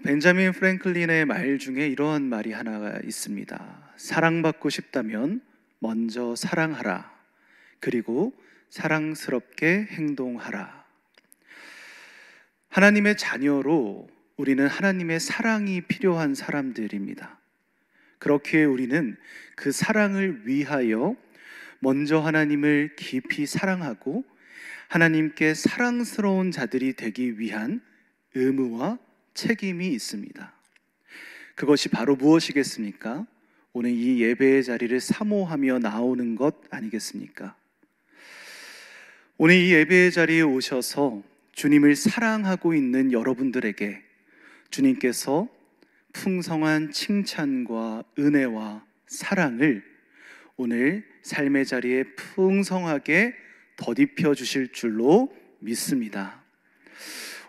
벤자민 프랭클린의 말 중에 이러한 말이 하나가 있습니다. 사랑받고 싶다면 먼저 사랑하라. 그리고 사랑스럽게 행동하라. 하나님의 자녀로 우리는 하나님의 사랑이 필요한 사람들입니다. 그렇기에 우리는 그 사랑을 위하여 먼저 하나님을 깊이 사랑하고 하나님께 사랑스러운 자들이 되기 위한 의무와 책임이 있습니다. 그것이 바로 무엇이겠습니까? 오늘 이 예배의 자리를 사모하며 나오는 것 아니겠습니까? 오늘 이 예배의 자리에 오셔서 주님을 사랑하고 있는 여러분들에게 주님께서 풍성한 칭찬과 은혜와 사랑을 오늘 삶의 자리에 풍성하게 덧입혀 주실 줄로 믿습니다.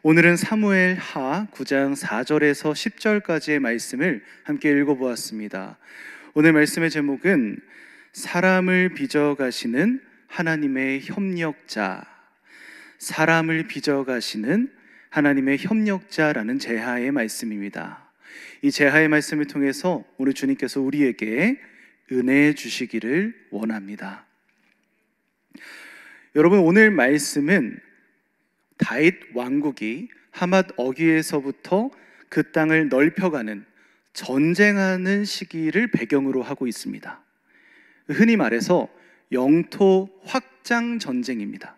오늘은 사무엘 하 9장 4절에서 10절까지의 말씀을 함께 읽어보았습니다. 오늘 말씀의 제목은 사람을 빚어가시는 하나님의 협력자, 사람을 빚어가시는 하나님의 협력자라는 제하의 말씀입니다. 이 제하의 말씀을 통해서 오늘 주님께서 우리에게 은혜 주시기를 원합니다. 여러분, 오늘 말씀은 다윗 왕국이 하맛 어귀에서부터 그 땅을 넓혀가는 전쟁하는 시기를 배경으로 하고 있습니다. 흔히 말해서 영토 확장 전쟁입니다.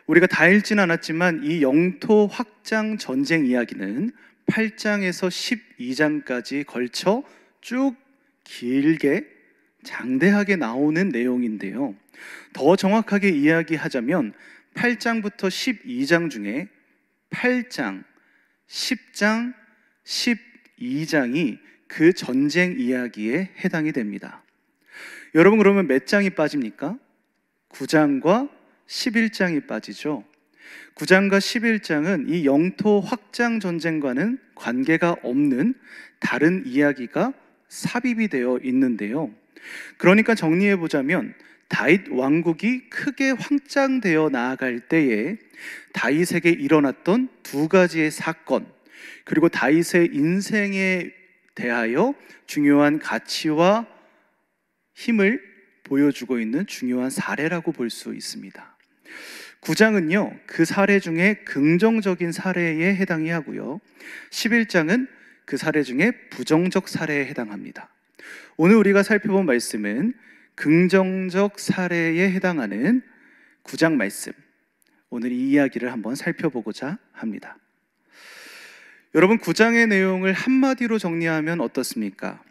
우리가 다 읽진 않았지만 이 영토 확장 전쟁 이야기는 8장에서 12장까지 걸쳐 쭉 길게 장대하게 나오는 내용인데요, 더 정확하게 이야기하자면 8장부터 12장 중에 8장, 10장, 12장이 그 전쟁 이야기에 해당이 됩니다. 여러분, 그러면 몇 장이 빠집니까? 9장과 11장이 빠지죠. 9장과 11장은 이 영토 확장 전쟁과는 관계가 없는 다른 이야기가 삽입이 되어 있는데요, 그러니까 정리해 보자면 다윗 왕국이 크게 확장되어 나아갈 때에 다윗에게 일어났던 두 가지의 사건, 그리고 다윗의 인생에 대하여 중요한 가치와 힘을 보여주고 있는 중요한 사례라고 볼 수 있습니다. 9장은요, 그 사례 중에 긍정적인 사례에 해당이 하고요, 11장은 그 사례 중에 부정적 사례에 해당합니다. 오늘 우리가 살펴본 말씀은 긍정적 사례에 해당하는 9장 말씀, 오늘 이 이야기를 한번 살펴보고자 합니다. 여러분, 9장의 내용을 한마디로 정리하면 어떻습니까?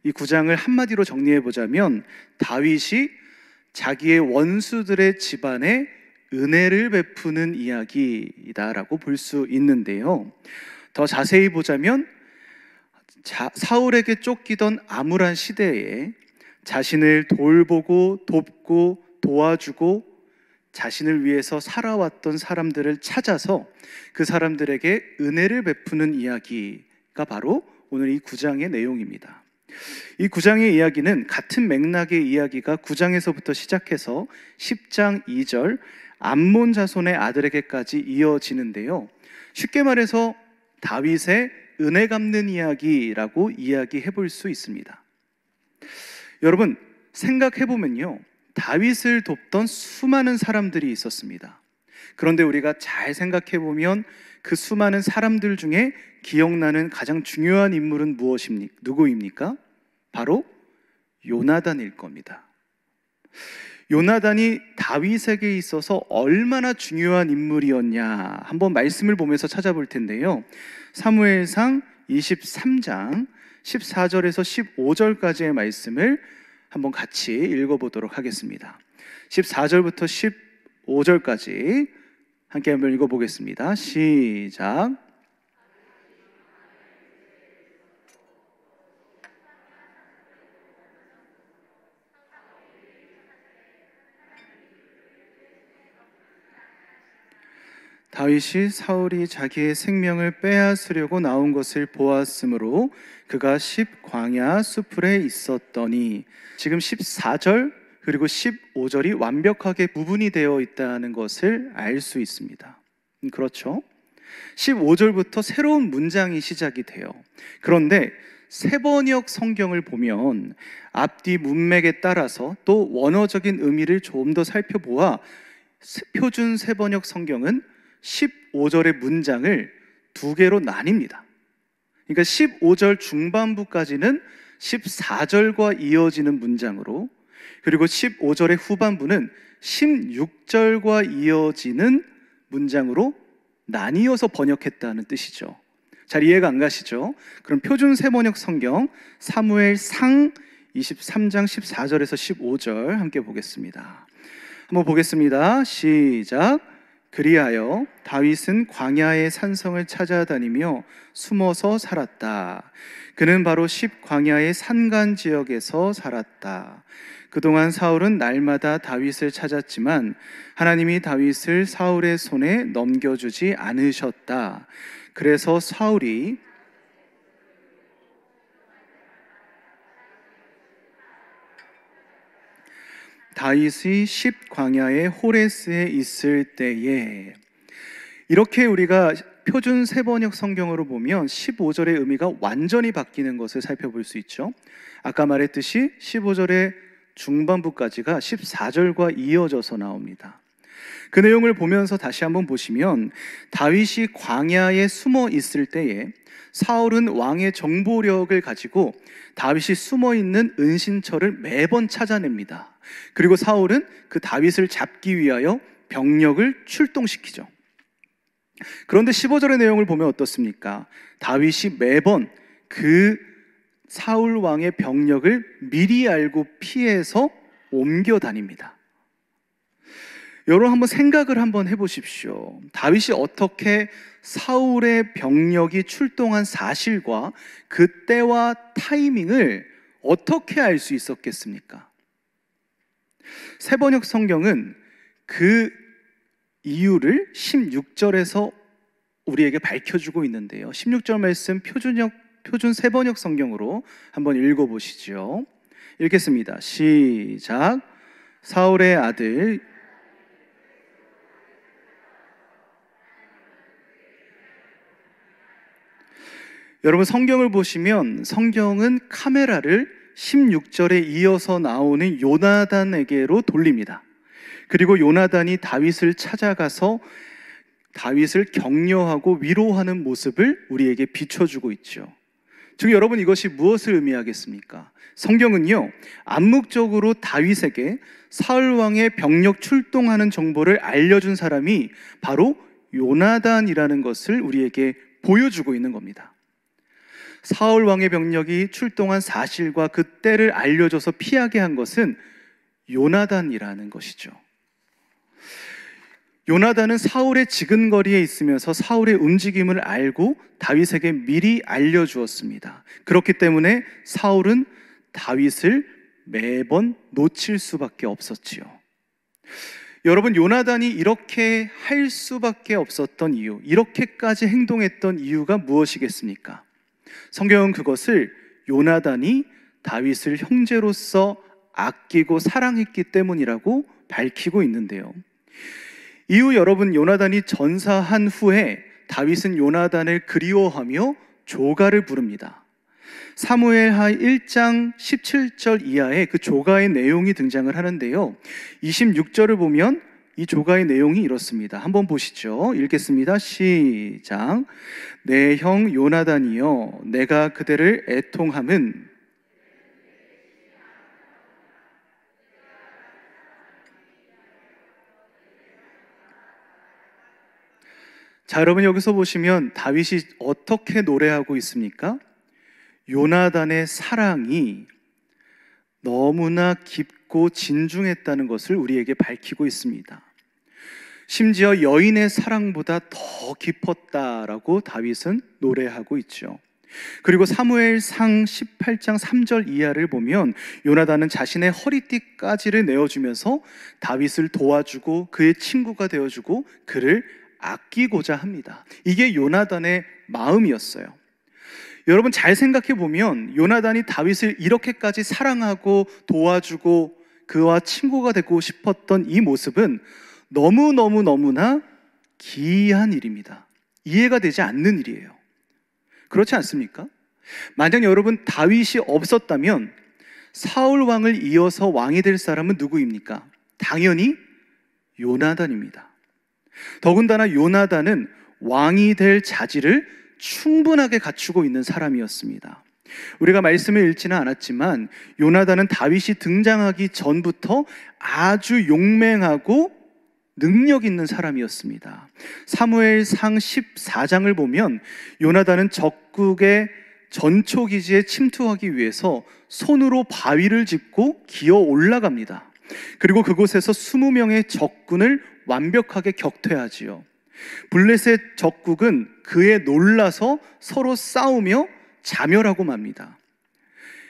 이 9장을 한마디로 정리해 보자면 다윗이 자기의 원수들의 집안에 은혜를 베푸는 이야기이다라고 볼 수 있는데요, 더 자세히 보자면 사울에게 쫓기던 암울한 시대에 자신을 돌보고 돕고 도와주고 자신을 위해서 살아왔던 사람들을 찾아서 그 사람들에게 은혜를 베푸는 이야기가 바로 오늘 이 9장의 내용입니다. 이 9장의 이야기는 같은 맥락의 이야기가 9장에서부터 시작해서 10장 2절 암몬 자손의 아들에게까지 이어지는데요, 쉽게 말해서 다윗의 은혜 갚는 이야기라고 이야기해 볼 수 있습니다. 여러분, 생각해 보면요, 다윗을 돕던 수많은 사람들이 있었습니다. 그런데 우리가 잘 생각해 보면 그 수많은 사람들 중에 기억나는 가장 중요한 인물은 누구입니까? 바로 요나단일 겁니다. 요나단이 다윗에게 있어서 얼마나 중요한 인물이었냐, 한번 말씀을 보면서 찾아볼 텐데요, 사무엘상 23장 14절에서 15절까지의 말씀을 한번 같이 읽어보도록 하겠습니다. 14절부터 15절까지 함께 한번 읽어보겠습니다. 시작. 다윗이 사울이 자기의 생명을 빼앗으려고 나온 것을 보았으므로 그가 십광야 수풀에 있었더니, 지금 14절 그리고 15절이 완벽하게 구분이 되어 있다는 것을 알 수 있습니다. 그렇죠? 15절부터 새로운 문장이 시작이 돼요. 그런데 세번역 성경을 보면 앞뒤 문맥에 따라서 또 원어적인 의미를 좀 더 살펴보아 표준 세번역 성경은 15절의 문장을 두 개로 나뉩니다. 그러니까 15절 중반부까지는 14절과 이어지는 문장으로, 그리고 15절의 후반부는 16절과 이어지는 문장으로 나뉘어서 번역했다는 뜻이죠. 잘 이해가 안 가시죠? 그럼 표준 세번역 성경 사무엘상 23장 14절에서 15절 함께 보겠습니다. 한번 보겠습니다. 시작. 그리하여 다윗은 광야의 산성을 찾아다니며 숨어서 살았다. 그는 바로 십 광야의 산간 지역에서 살았다. 그동안 사울은 날마다 다윗을 찾았지만 하나님이 다윗을 사울의 손에 넘겨주지 않으셨다. 그래서 사울이 다윗이 십 광야의 호레스에 있을 때에, 이렇게 우리가 표준 세번역 성경으로 보면 15절의 의미가 완전히 바뀌는 것을 살펴볼 수 있죠. 아까 말했듯이 15절의 중반부까지가 14절과 이어져서 나옵니다. 그 내용을 보면서 다시 한번 보시면 다윗이 광야에 숨어 있을 때에 사울은 왕의 정보력을 가지고 다윗이 숨어 있는 은신처를 매번 찾아냅니다. 그리고 사울은 그 다윗을 잡기 위하여 병력을 출동시키죠. 그런데 15절의 내용을 보면 어떻습니까? 다윗이 매번 그 사울 왕의 병력을 미리 알고 피해서 옮겨 다닙니다. 여러분 한번 생각을 한번 해보십시오. 다윗이 어떻게 사울의 병력이 출동한 사실과 그때와 타이밍을 어떻게 알 수 있었겠습니까? 세번역 성경은 그 이유를 16절에서 우리에게 밝혀주고 있는데요. 16절 말씀 표준 세번역 성경으로 한번 읽어보시죠. 읽겠습니다. 시작. 사울의 아들 여러분 성경을 보시면 성경은 카메라를 16절에 이어서 나오는 요나단에게로 돌립니다. 그리고 요나단이 다윗을 찾아가서 다윗을 격려하고 위로하는 모습을 우리에게 비춰주고 있죠. 즉 여러분 이것이 무엇을 의미하겠습니까? 성경은요 암묵적으로 다윗에게 사울 왕의 병력 출동하는 정보를 알려준 사람이 바로 요나단이라는 것을 우리에게 보여주고 있는 겁니다. 사울 왕의 병력이 출동한 사실과 그 때를 알려줘서 피하게 한 것은 요나단이라는 것이죠. 요나단은 사울의 지근거리에 있으면서 사울의 움직임을 알고 다윗에게 미리 알려주었습니다. 그렇기 때문에 사울은 다윗을 매번 놓칠 수밖에 없었지요. 여러분 요나단이 이렇게 할 수밖에 없었던 이유, 이렇게까지 행동했던 이유가 무엇이겠습니까? 성경은 그것을 요나단이 다윗을 형제로서 아끼고 사랑했기 때문이라고 밝히고 있는데요. 이후 여러분 요나단이 전사한 후에 다윗은 요나단을 그리워하며 조가를 부릅니다. 사무엘하 1장 17절 이하에 그 조가의 내용이 등장을 하는데요. 26절을 보면 이 조가의 내용이 이렇습니다. 한번 보시죠. 읽겠습니다. 시작. 내 형 요나단이여 내가 그대를 애통함은 자 여러분 여기서 보시면 다윗이 어떻게 노래하고 있습니까? 요나단의 사랑이 너무나 깊고 진중했다는 것을 우리에게 밝히고 있습니다. 심지어 여인의 사랑보다 더 깊었다라고 다윗은 노래하고 있죠. 그리고 사무엘상 18장 3절 이하를 보면 요나단은 자신의 허리띠까지를 내어주면서 다윗을 도와주고 그의 친구가 되어주고 그를 아끼고자 합니다. 이게 요나단의 마음이었어요. 여러분 잘 생각해 보면 요나단이 다윗을 이렇게까지 사랑하고 도와주고 그와 친구가 되고 싶었던 이 모습은 너무나 기이한 일입니다. 이해가 되지 않는 일이에요. 그렇지 않습니까? 만약 여러분 다윗이 없었다면 사울 왕을 이어서 왕이 될 사람은 누구입니까? 당연히 요나단입니다. 더군다나 요나단은 왕이 될 자질을 충분하게 갖추고 있는 사람이었습니다. 우리가 말씀을 읽지는 않았지만 요나단은 다윗이 등장하기 전부터 아주 용맹하고 능력 있는 사람이었습니다. 사무엘상 14장을 보면 요나단은 적국의 전초기지에 침투하기 위해서 손으로 바위를 짚고 기어 올라갑니다. 그리고 그곳에서 20명의 적군을 완벽하게 격퇴하지요. 블레셋 적국은 그에 놀라서 서로 싸우며 자멸하고 맙니다.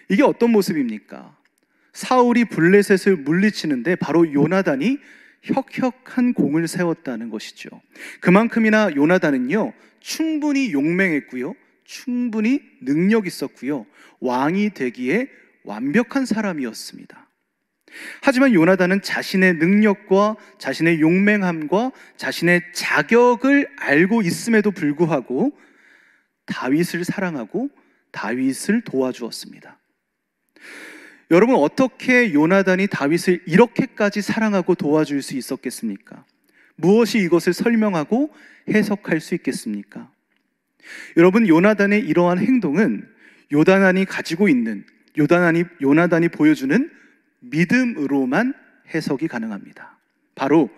이게 어떤 모습입니까? 사울이 블레셋을 물리치는데 바로 요나단이 혁혁한 공을 세웠다는 것이죠. 그만큼이나 요나단은요, 충분히 용맹했고요, 충분히 능력 있었고요, 왕이 되기에 완벽한 사람이었습니다. 하지만 요나단은 자신의 능력과 자신의 용맹함과 자신의 자격을 알고 있음에도 불구하고 다윗을 사랑하고 다윗을 도와주었습니다. 여러분, 어떻게 요나단이 다윗을 이렇게까지 사랑하고 도와줄 수 있었겠습니까? 무엇이 이것을 설명하고 해석할 수 있겠습니까? 여러분, 요나단의 이러한 행동은 요나단이 가지고 있는, 요나단이 보여주는 믿음으로만 해석이 가능합니다. 바로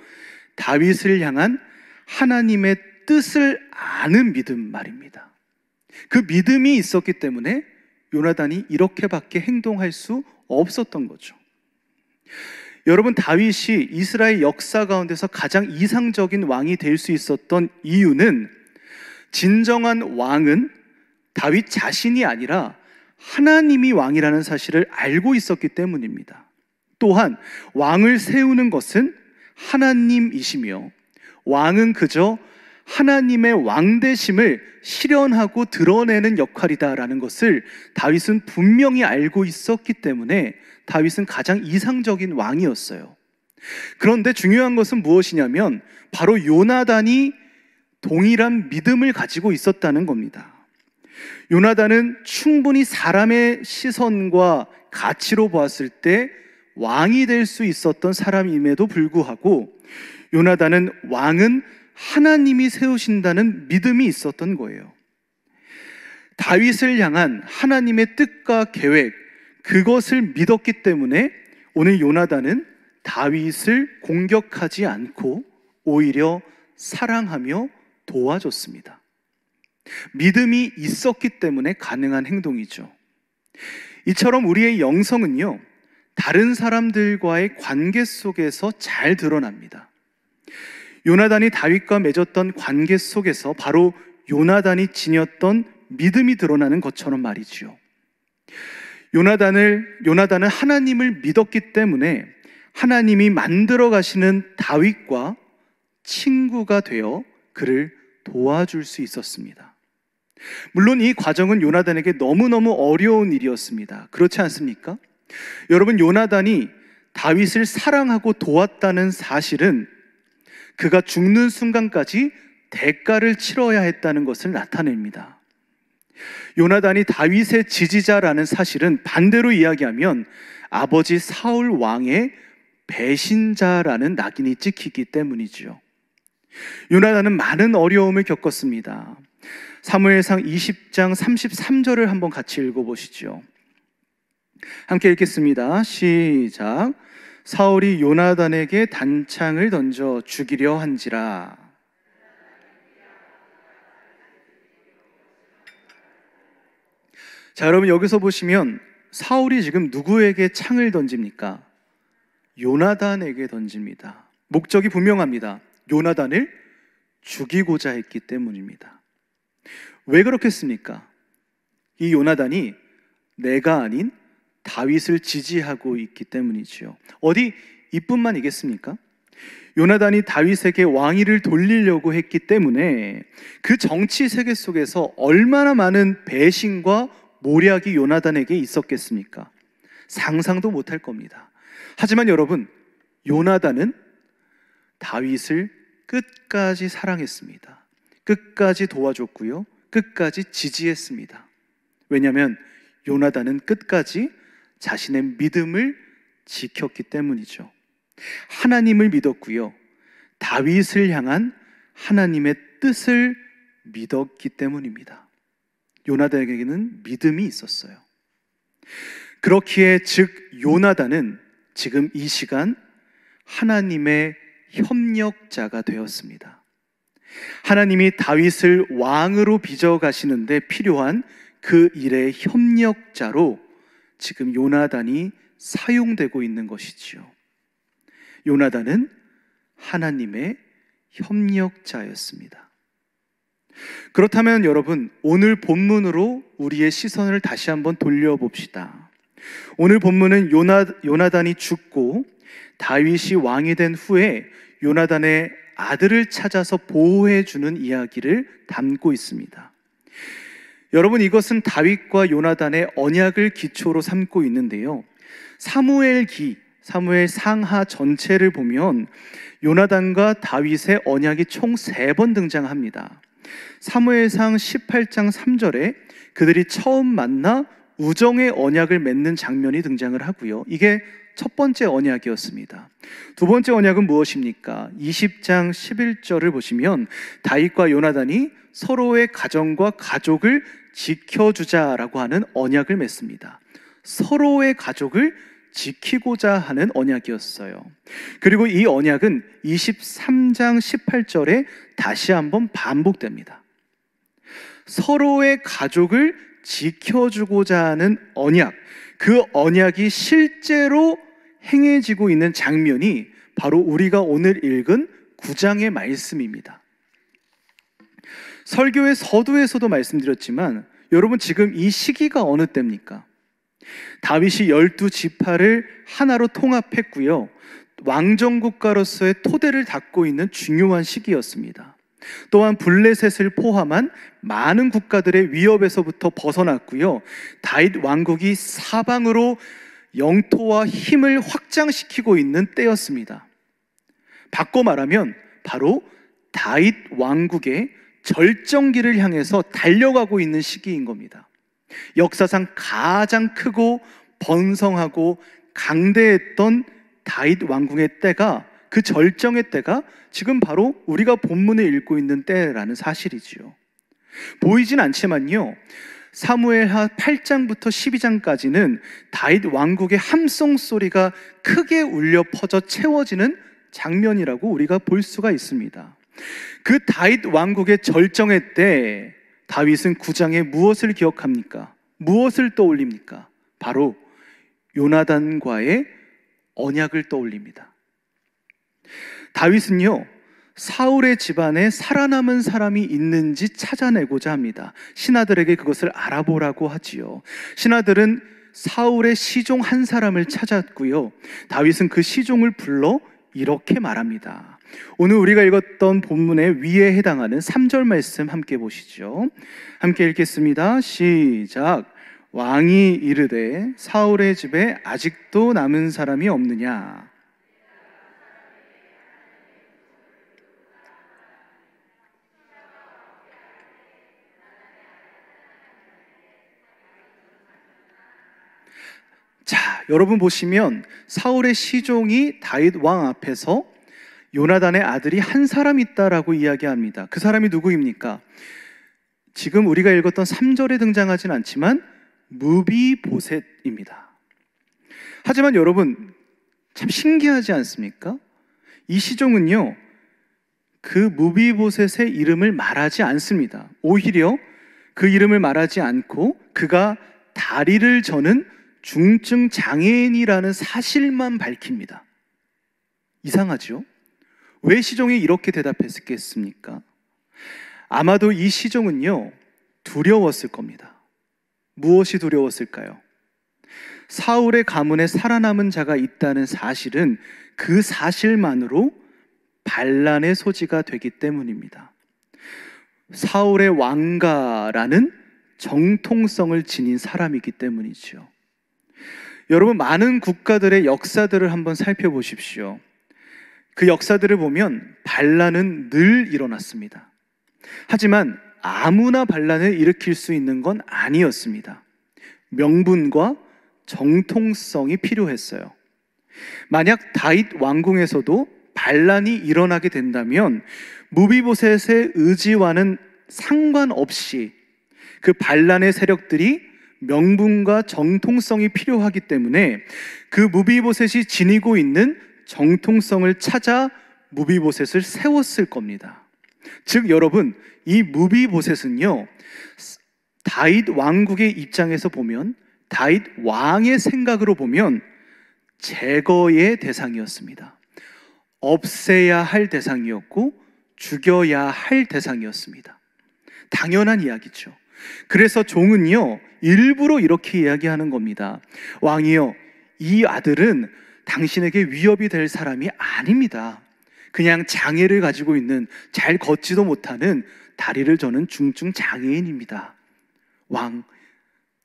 다윗을 향한 하나님의 뜻을 아는 믿음 말입니다. 그 믿음이 있었기 때문에 요나단이 이렇게밖에 행동할 수 없었던 거죠. 여러분, 다윗이 이스라엘 역사 가운데서 가장 이상적인 왕이 될 수 있었던 이유는 진정한 왕은 다윗 자신이 아니라 하나님이 왕이라는 사실을 알고 있었기 때문입니다. 또한 왕을 세우는 것은 하나님이시며 왕은 그저 하나님의 왕되심을 실현하고 드러내는 역할이다라는 것을 다윗은 분명히 알고 있었기 때문에 다윗은 가장 이상적인 왕이었어요. 그런데 중요한 것은 무엇이냐면 바로 요나단이 동일한 믿음을 가지고 있었다는 겁니다. 요나단은 충분히 사람의 시선과 가치로 보았을 때 왕이 될 수 있었던 사람임에도 불구하고 요나단은 왕은 하나님이 세우신다는 믿음이 있었던 거예요. 다윗을 향한 하나님의 뜻과 계획, 그것을 믿었기 때문에 오늘 요나단은 다윗을 공격하지 않고 오히려 사랑하며 도와줬습니다. 믿음이 있었기 때문에 가능한 행동이죠. 이처럼 우리의 영성은요, 다른 사람들과의 관계 속에서 잘 드러납니다. 요나단이 다윗과 맺었던 관계 속에서 바로 요나단이 지녔던 믿음이 드러나는 것처럼 말이지요. 요나단은 하나님을 믿었기 때문에 하나님이 만들어 가시는 다윗과 친구가 되어 그를 도와줄 수 있었습니다. 물론 이 과정은 요나단에게 너무너무 어려운 일이었습니다. 그렇지 않습니까? 여러분, 요나단이 다윗을 사랑하고 도왔다는 사실은 그가 죽는 순간까지 대가를 치러야 했다는 것을 나타냅니다. 요나단이 다윗의 지지자라는 사실은 반대로 이야기하면 아버지 사울 왕의 배신자라는 낙인이 찍히기 때문이지요. 요나단은 많은 어려움을 겪었습니다. 사무엘상 20장 33절을 한번 같이 읽어보시죠. 함께 읽겠습니다. 시작. 사울이 요나단에게 단창을 던져 죽이려 한지라. 자, 여러분, 여기서 보시면 사울이 지금 누구에게 창을 던집니까? 요나단에게 던집니다. 목적이 분명합니다. 요나단을 죽이고자 했기 때문입니다. 왜 그렇겠습니까? 이 요나단이 내가 아닌 다윗을 지지하고 있기 때문이지요. 어디 이뿐만이겠습니까? 요나단이 다윗에게 왕위를 돌리려고 했기 때문에 그 정치 세계 속에서 얼마나 많은 배신과 모략이 요나단에게 있었겠습니까? 상상도 못할 겁니다. 하지만 여러분, 요나단은 다윗을 끝까지 사랑했습니다. 끝까지 도와줬고요, 끝까지 지지했습니다. 왜냐하면 요나단은 끝까지 자신의 믿음을 지켰기 때문이죠. 하나님을 믿었고요, 다윗을 향한 하나님의 뜻을 믿었기 때문입니다. 요나단에게는 믿음이 있었어요. 그렇기에 즉 요나단은 지금 이 시간 하나님의 협력자가 되었습니다. 하나님이 다윗을 왕으로 빚어가시는데 필요한 그 일의 협력자로 지금 요나단이 사용되고 있는 것이지요. 요나단은 하나님의 협력자였습니다. 그렇다면 여러분, 오늘 본문으로 우리의 시선을 다시 한번 돌려봅시다. 오늘 본문은 요나단이 죽고 다윗이 왕이 된 후에 요나단의 아들을 찾아서 보호해주는 이야기를 담고 있습니다. 여러분, 이것은 다윗과 요나단의 언약을 기초로 삼고 있는데요, 사무엘 상하 전체를 보면 요나단과 다윗의 언약이 총 3번 등장합니다. 사무엘상 18장 3절에 그들이 처음 만나 우정의 언약을 맺는 장면이 등장을 하고요, 이게 첫 번째 언약이었습니다. 두 번째 언약은 무엇입니까? 20장 11절을 보시면 다윗과 요나단이 서로의 가정과 가족을 지켜주자라고 하는 언약을 맺습니다. 서로의 가족을 지키고자 하는 언약이었어요. 그리고 이 언약은 23장 18절에 다시 한번 반복됩니다. 서로의 가족을 지켜주고자 하는 언약, 그 언약이 실제로 행해지고 있는 장면이 바로 우리가 오늘 읽은 9장의 말씀입니다. 설교의 서두에서도 말씀드렸지만 여러분, 지금 이 시기가 어느 때입니까? 다윗이 12지파를 하나로 통합했고요, 왕정국가로서의 토대를 닦고 있는 중요한 시기였습니다. 또한 블레셋을 포함한 많은 국가들의 위협에서부터 벗어났고요, 다윗 왕국이 사방으로 영토와 힘을 확장시키고 있는 때였습니다. 바꿔 말하면 바로 다윗 왕국의 절정기를 향해서 달려가고 있는 시기인 겁니다. 역사상 가장 크고 번성하고 강대했던 다윗 왕국의 때가, 그 절정의 때가 지금 바로 우리가 본문에 읽고 있는 때라는 사실이지요. 보이진 않지만요, 사무엘하 8장부터 12장까지는 다윗 왕국의 함성 소리가 크게 울려 퍼져 채워지는 장면이라고 우리가 볼 수가 있습니다. 그 다윗 왕국의 절정의 때 다윗은 9장에 무엇을 기억합니까? 무엇을 떠올립니까? 바로 요나단과의 언약을 떠올립니다. 다윗은요, 사울의 집안에 살아남은 사람이 있는지 찾아내고자 합니다. 신하들에게 그것을 알아보라고 하지요. 신하들은 사울의 시종 한 사람을 찾았고요, 다윗은 그 시종을 불러 이렇게 말합니다. 오늘 우리가 읽었던 본문의 위에 해당하는 3절 말씀 함께 보시죠. 함께 읽겠습니다. 시작. 왕이 이르되 사울의 집에 아직도 남은 사람이 없느냐? 자, 여러분 보시면 사울의 시종이 다윗 왕 앞에서 요나단의 아들이 한 사람 있다라고 이야기합니다. 그 사람이 누구입니까? 지금 우리가 읽었던 3절에 등장하진 않지만 무비보셋입니다. 하지만 여러분, 참 신기하지 않습니까? 이 시종은요, 그 무비보셋의 이름을 말하지 않습니다. 오히려 그 이름을 말하지 않고 그가 다리를 저는 중증 장애인이라는 사실만 밝힙니다. 이상하죠? 왜 시종이 이렇게 대답했겠습니까? 아마도 이 시종은요, 두려웠을 겁니다. 무엇이 두려웠을까요? 사울의 가문에 살아남은 자가 있다는 사실은 그 사실만으로 반란의 소지가 되기 때문입니다. 사울의 왕가라는 정통성을 지닌 사람이기 때문이죠. 여러분, 많은 국가들의 역사들을 한번 살펴보십시오. 그 역사들을 보면 반란은 늘 일어났습니다. 하지만 아무나 반란을 일으킬 수 있는 건 아니었습니다. 명분과 정통성이 필요했어요. 만약 다윗 왕궁에서도 반란이 일어나게 된다면 무비보셋의 의지와는 상관없이 그 반란의 세력들이 명분과 정통성이 필요하기 때문에 그 무비보셋이 지니고 있는 정통성을 찾아 무비보셋을 세웠을 겁니다. 즉 여러분, 이 무비보셋은요, 다윗 왕국의 입장에서 보면, 다윗 왕의 생각으로 보면 제거의 대상이었습니다. 없애야 할 대상이었고 죽여야 할 대상이었습니다. 당연한 이야기죠. 그래서 종은요, 일부러 이렇게 이야기하는 겁니다. 왕이여, 이 아들은 당신에게 위협이 될 사람이 아닙니다. 그냥 장애를 가지고 있는, 잘 걷지도 못하는 다리를 저는 중증 장애인입니다. 왕,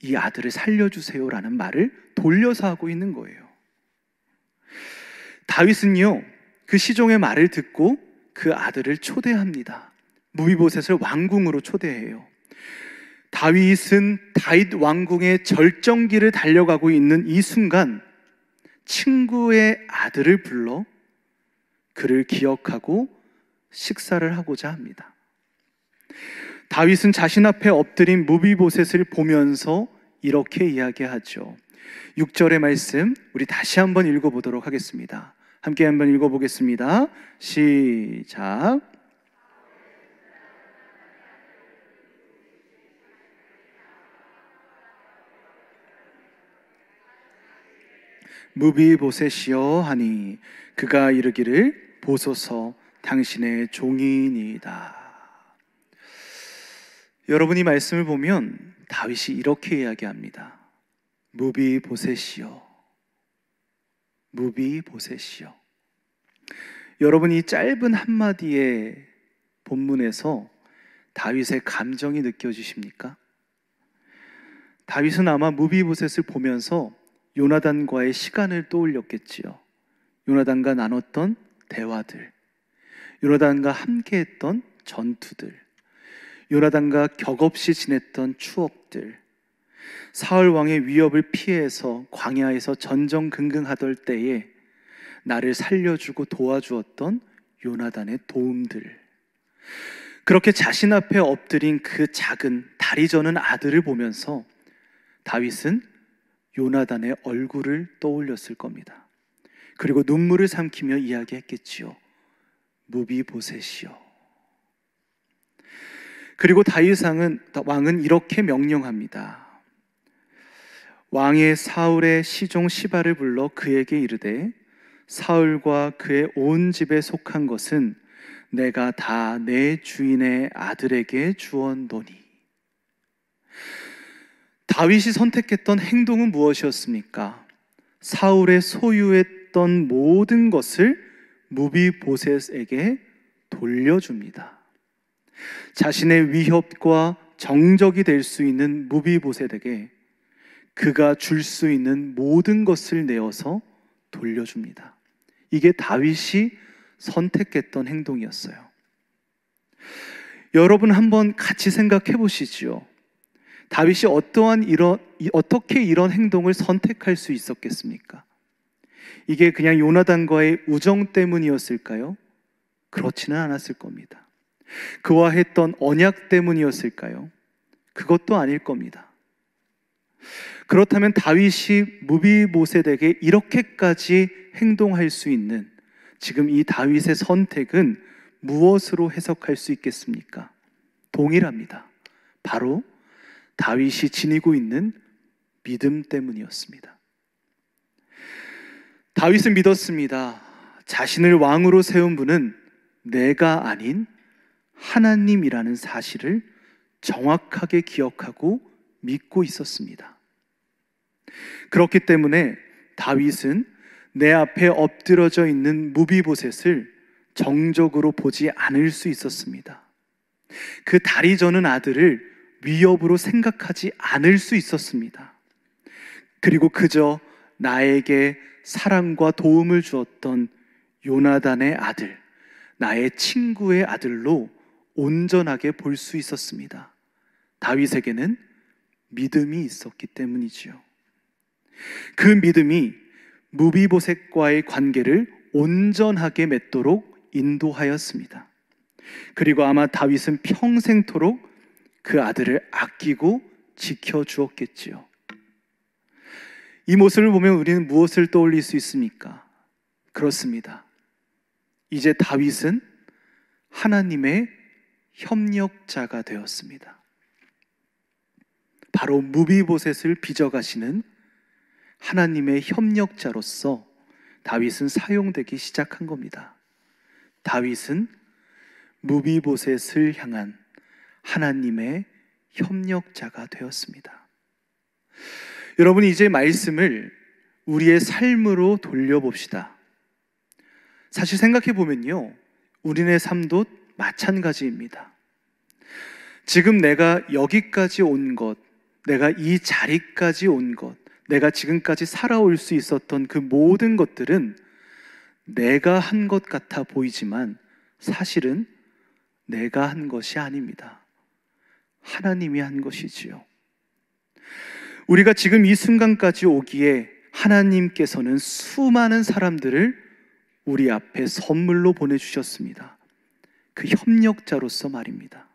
이 아들을 살려주세요라는 말을 돌려서 하고 있는 거예요. 다윗은요, 그 시종의 말을 듣고 그 아들을 초대합니다. 무비보셋을 왕궁으로 초대해요. 다윗은 다윗 왕궁의 절정기를 달려가고 있는 이 순간 친구의 아들을 불러 그를 기억하고 식사를 하고자 합니다. 다윗은 자신 앞에 엎드린 무비보셋을 보면서 이렇게 이야기하죠. 6절의 말씀 우리 다시 한번 읽어보도록 하겠습니다. 함께 한번 읽어보겠습니다. 시작. 무비보셋이여 하니 그가 이르기를 보소서 당신의 종이니이다. 여러분이 말씀을 보면 다윗이 이렇게 이야기합니다. 무비보셋이여, 무비보셋이여. 여러분이 짧은 한마디의 본문에서 다윗의 감정이 느껴지십니까? 다윗은 아마 무비보셋을 보면서 요나단과의 시간을 떠올렸겠지요. 요나단과 나눴던 대화들, 요나단과 함께했던 전투들, 요나단과 격없이 지냈던 추억들, 사울 왕의 위협을 피해서 광야에서 전전긍긍하던 때에 나를 살려주고 도와주었던 요나단의 도움들, 그렇게 자신 앞에 엎드린 그 작은 다리 저는 아들을 보면서 다윗은 요나단의 얼굴을 떠올렸을 겁니다. 그리고 눈물을 삼키며 이야기했겠지요. 무비보셋이요. 그리고 다윗 왕은 이렇게 명령합니다. 왕의 사울의 시종 시바를 불러 그에게 이르되 사울과 그의 온 집에 속한 것은 내가 다 내 주인의 아들에게 주었노니. 다윗이 선택했던 행동은 무엇이었습니까? 사울의 소유했던 모든 것을 무비보셋에게 돌려줍니다. 자신의 위협과 정적이 될 수 있는 무비보셋에게 그가 줄 수 있는 모든 것을 내어서 돌려줍니다. 이게 다윗이 선택했던 행동이었어요. 여러분 한번 같이 생각해 보시지요. 다윗이 어떻게 이런 행동을 선택할 수 있었겠습니까? 이게 그냥 요나단과의 우정 때문이었을까요? 그렇지는 않았을 겁니다. 그와 했던 언약 때문이었을까요? 그것도 아닐 겁니다. 그렇다면 다윗이 무비보셋에게 이렇게까지 행동할 수 있는 지금 이 다윗의 선택은 무엇으로 해석할 수 있겠습니까? 동일합니다. 바로 다윗이 지니고 있는 믿음 때문이었습니다. 다윗은 믿었습니다. 자신을 왕으로 세운 분은 내가 아닌 하나님이라는 사실을 정확하게 기억하고 믿고 있었습니다. 그렇기 때문에 다윗은 내 앞에 엎드러져 있는 무비보셋을 정적으로 보지 않을 수 있었습니다. 그 다리 저는 아들을 위협으로 생각하지 않을 수 있었습니다. 그리고 그저 나에게 사랑과 도움을 주었던 요나단의 아들, 나의 친구의 아들로 온전하게 볼 수 있었습니다. 다윗에게는 믿음이 있었기 때문이지요. 그 믿음이 무비보셋과의 관계를 온전하게 맺도록 인도하였습니다. 그리고 아마 다윗은 평생토록 그 아들을 아끼고 지켜주었겠지요. 이 모습을 보면 우리는 무엇을 떠올릴 수 있습니까? 그렇습니다. 이제 다윗은 하나님의 협력자가 되었습니다. 바로 무비보셋을 빚어가시는 하나님의 협력자로서 다윗은 사용되기 시작한 겁니다. 다윗은 무비보셋을 향한 하나님의 협력자가 되었습니다. 여러분, 이제 말씀을 우리의 삶으로 돌려봅시다. 사실 생각해 보면요, 우리네 삶도 마찬가지입니다. 지금 내가 여기까지 온 것, 내가 이 자리까지 온 것, 내가 지금까지 살아올 수 있었던 그 모든 것들은 내가 한 것 같아 보이지만 사실은 내가 한 것이 아닙니다. 하나님이 한 것이지요. 우리가 지금 이 순간까지 오기에 하나님께서는 수많은 사람들을 우리 앞에 선물로 보내주셨습니다. 그 협력자로서 말입니다.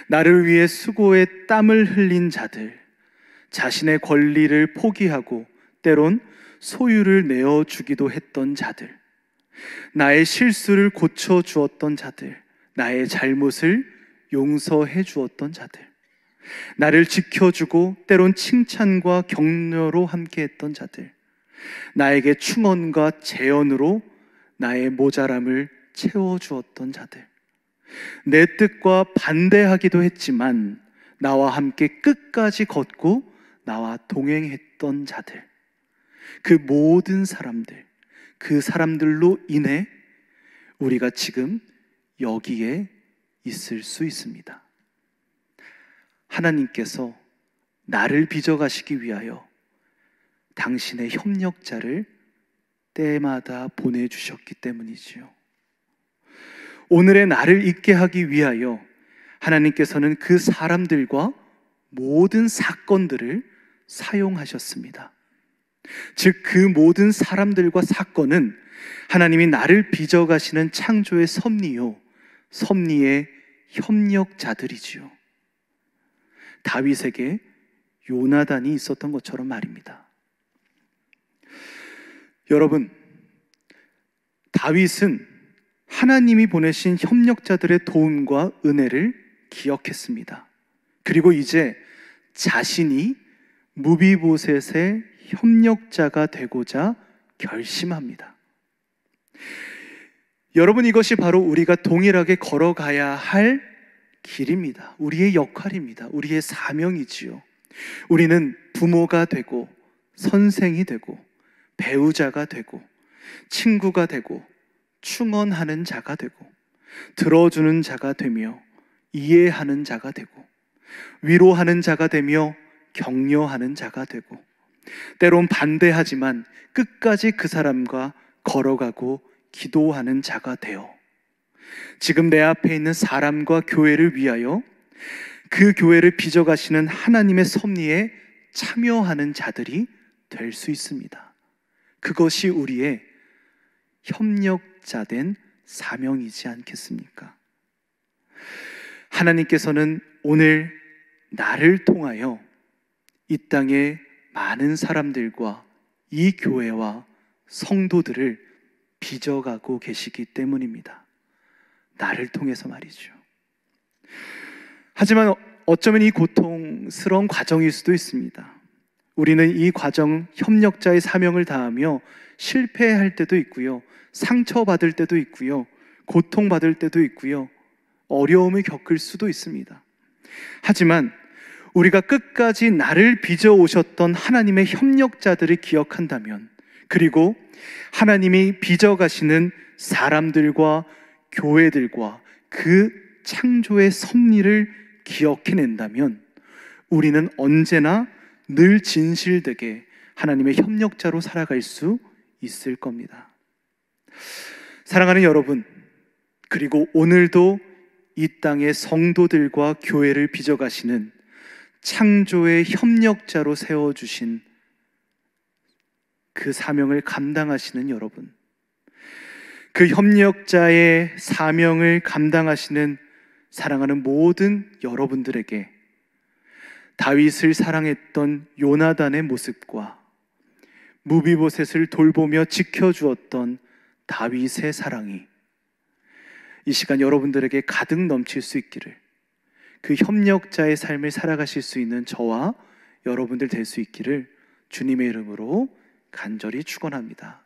나를 위해 수고에 땀을 흘린 자들, 자신의 권리를 포기하고 때론 소유를 내어주기도 했던 자들, 나의 실수를 고쳐주었던 자들, 나의 잘못을 용서해 주었던 자들, 나를 지켜주고 때론 칭찬과 격려로 함께했던 자들, 나에게 충언과 재언으로 나의 모자람을 채워주었던 자들, 내 뜻과 반대하기도 했지만 나와 함께 끝까지 걷고 나와 동행했던 자들, 그 모든 사람들, 그 사람들로 인해 우리가 지금 여기에 있을 수 있습니다. 하나님께서 나를 빚어가시기 위하여 당신의 협력자를 때마다 보내주셨기 때문이지요. 오늘의 나를 있게 하기 위하여 하나님께서는 그 사람들과 모든 사건들을 사용하셨습니다. 즉, 그 모든 사람들과 사건은 하나님이 나를 빚어가시는 창조의 섭리요, 섭리의 협력자들이지요. 다윗에게 요나단이 있었던 것처럼 말입니다. 여러분, 다윗은 하나님이 보내신 협력자들의 도움과 은혜를 기억했습니다. 그리고 이제 자신이 무비보셋의 협력자가 되고자 결심합니다. 여러분, 이것이 바로 우리가 동일하게 걸어가야 할 길입니다. 우리의 역할입니다. 우리의 사명이지요. 우리는 부모가 되고 선생이 되고 배우자가 되고 친구가 되고 충언하는 자가 되고 들어주는 자가 되며 이해하는 자가 되고 위로하는 자가 되며 격려하는 자가 되고 때론 반대하지만 끝까지 그 사람과 걸어가고 기도하는 자가 되어 지금 내 앞에 있는 사람과 교회를 위하여 그 교회를 빚어가시는 하나님의 섭리에 참여하는 자들이 될 수 있습니다. 그것이 우리의 협력자된 사명이지 않겠습니까? 하나님께서는 오늘 나를 통하여 이 땅의 많은 사람들과 이 교회와 성도들을 빚어가고 계시기 때문입니다. 나를 통해서 말이죠. 하지만 어쩌면 이 고통스러운 과정일 수도 있습니다. 우리는 이 과정, 협력자의 사명을 다하며 실패할 때도 있고요, 상처받을 때도 있고요, 고통받을 때도 있고요, 어려움을 겪을 수도 있습니다. 하지만 우리가 끝까지 나를 빚어오셨던 하나님의 협력자들을 기억한다면, 그리고 하나님이 빚어가시는 사람들과 교회들과 그 창조의 섭리를 기억해낸다면 우리는 언제나 늘 진실되게 하나님의 협력자로 살아갈 수 있을 겁니다. 사랑하는 여러분, 그리고 오늘도 이 땅의 성도들과 교회를 빚어가시는 창조의 협력자로 세워주신 그 사명을 감당하시는 여러분, 그 협력자의 사명을 감당하시는 사랑하는 모든 여러분들에게 다윗을 사랑했던 요나단의 모습과 무비보셋을 돌보며 지켜주었던 다윗의 사랑이 이 시간 여러분들에게 가득 넘칠 수 있기를, 그 협력자의 삶을 살아가실 수 있는 저와 여러분들 될 수 있기를 주님의 이름으로 간절히 축원합니다.